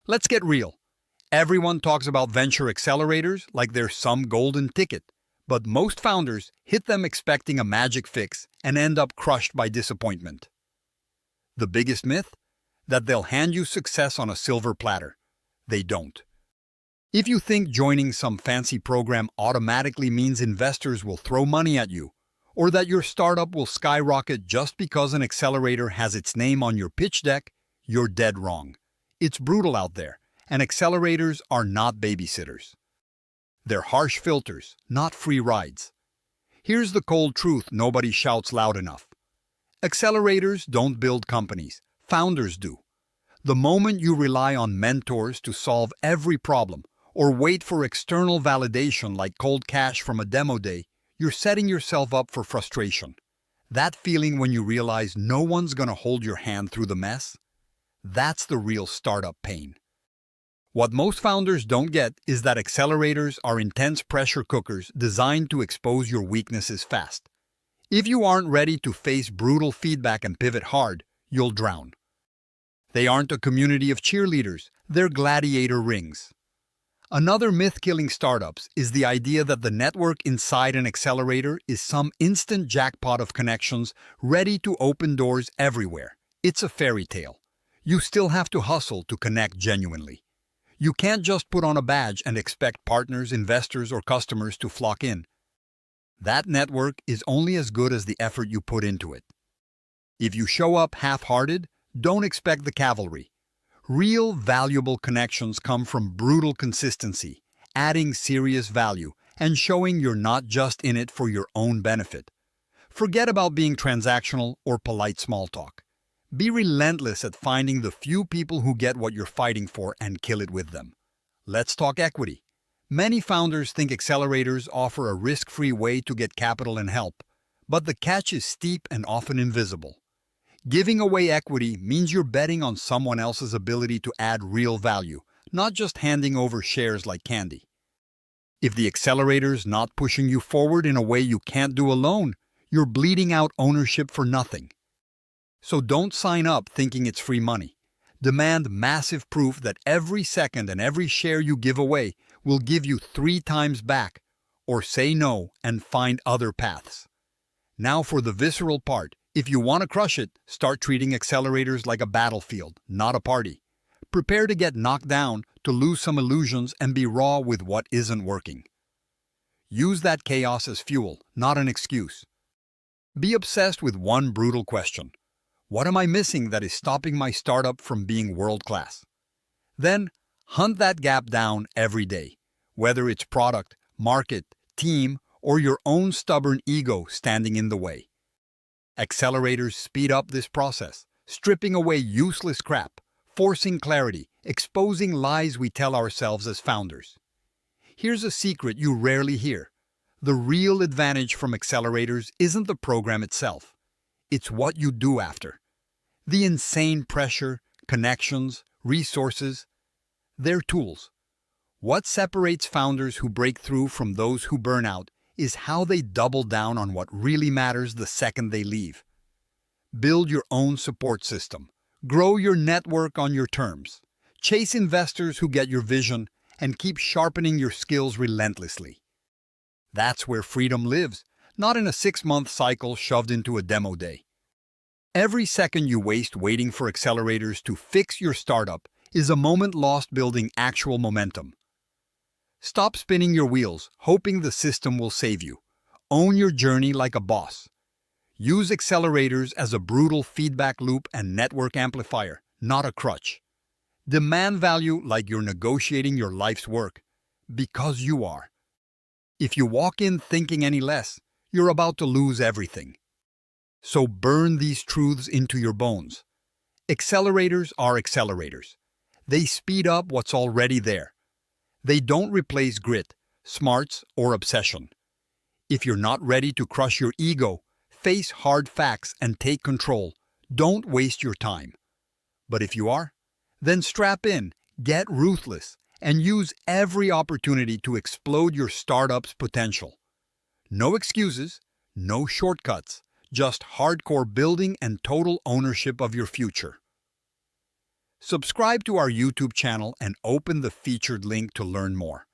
Let's get real. Everyone talks about venture accelerators like they're some golden ticket, but most founders hit them expecting a magic fix and end up crushed by disappointment. The biggest myth? That they'll hand you success on a silver platter. They don't. If you think joining some fancy program automatically means investors will throw money at you, or that your startup will skyrocket just because an accelerator has its name on your pitch deck, you're dead wrong. It's brutal out there, and accelerators are not babysitters. They're harsh filters, not free rides. Here's the cold truth nobody shouts loud enough. Accelerators don't build companies, founders do. The moment you rely on mentors to solve every problem, or wait for external validation like cold cash from a demo day, you're setting yourself up for frustration. That feeling when you realize no one's gonna hold your hand through the mess? That's the real startup pain. What most founders don't get is that accelerators are intense pressure cookers designed to expose your weaknesses fast. If you aren't ready to face brutal feedback and pivot hard, you'll drown. They aren't a community of cheerleaders, they're gladiator rings. Another myth-killing startups is the idea that the network inside an accelerator is some instant jackpot of connections ready to open doors everywhere. It's a fairy tale. You still have to hustle to connect genuinely. You can't just put on a badge and expect partners, investors, or customers to flock in. That network is only as good as the effort you put into it. If you show up half-hearted, don't expect the cavalry. Real, valuable connections come from brutal consistency, adding serious value, and showing you're not just in it for your own benefit. Forget about being transactional or polite small talk. Be relentless at finding the few people who get what you're fighting for and kill it with them. Let's talk equity. Many founders think accelerators offer a risk-free way to get capital and help, but the catch is steep and often invisible. Giving away equity means you're betting on someone else's ability to add real value, not just handing over shares like candy. If the accelerator's not pushing you forward in a way you can't do alone, you're bleeding out ownership for nothing. So don't sign up thinking it's free money. Demand massive proof that every second and every share you give away will give you 3 times back, or say no and find other paths. Now for the visceral part. If you want to crush it, start treating accelerators like a battlefield, not a party. Prepare to get knocked down, to lose some illusions, and be raw with what isn't working. Use that chaos as fuel, not an excuse. Be obsessed with one brutal question. What am I missing that is stopping my startup from being world-class? Then, hunt that gap down every day, whether it's product, market, team, or your own stubborn ego standing in the way. Accelerators speed up this process, stripping away useless crap, forcing clarity, exposing lies we tell ourselves as founders. Here's a secret you rarely hear. The real advantage from accelerators isn't the program itself. It's what you do after. The insane pressure, connections, resources, they're tools. What separates founders who break through from those who burn out is how they double down on what really matters the second they leave. Build your own support system. Grow your network on your terms. Chase investors who get your vision, and keep sharpening your skills relentlessly. That's where freedom lives, not in a 6-month cycle shoved into a demo day. Every second you waste waiting for accelerators to fix your startup is a moment lost building actual momentum. Stop spinning your wheels, hoping the system will save you. Own your journey like a boss. Use accelerators as a brutal feedback loop and network amplifier, not a crutch. Demand value like you're negotiating your life's work, because you are. If you walk in thinking any less, you're about to lose everything. So burn these truths into your bones. Accelerators are accelerators. They speed up what's already there. They don't replace grit, smarts, or obsession. If you're not ready to crush your ego, face hard facts and take control. Don't waste your time. But if you are, then strap in, get ruthless, and use every opportunity to explode your startup's potential. No excuses, no shortcuts, just hardcore building and total ownership of your future. Subscribe to our YouTube channel and open the featured link to learn more.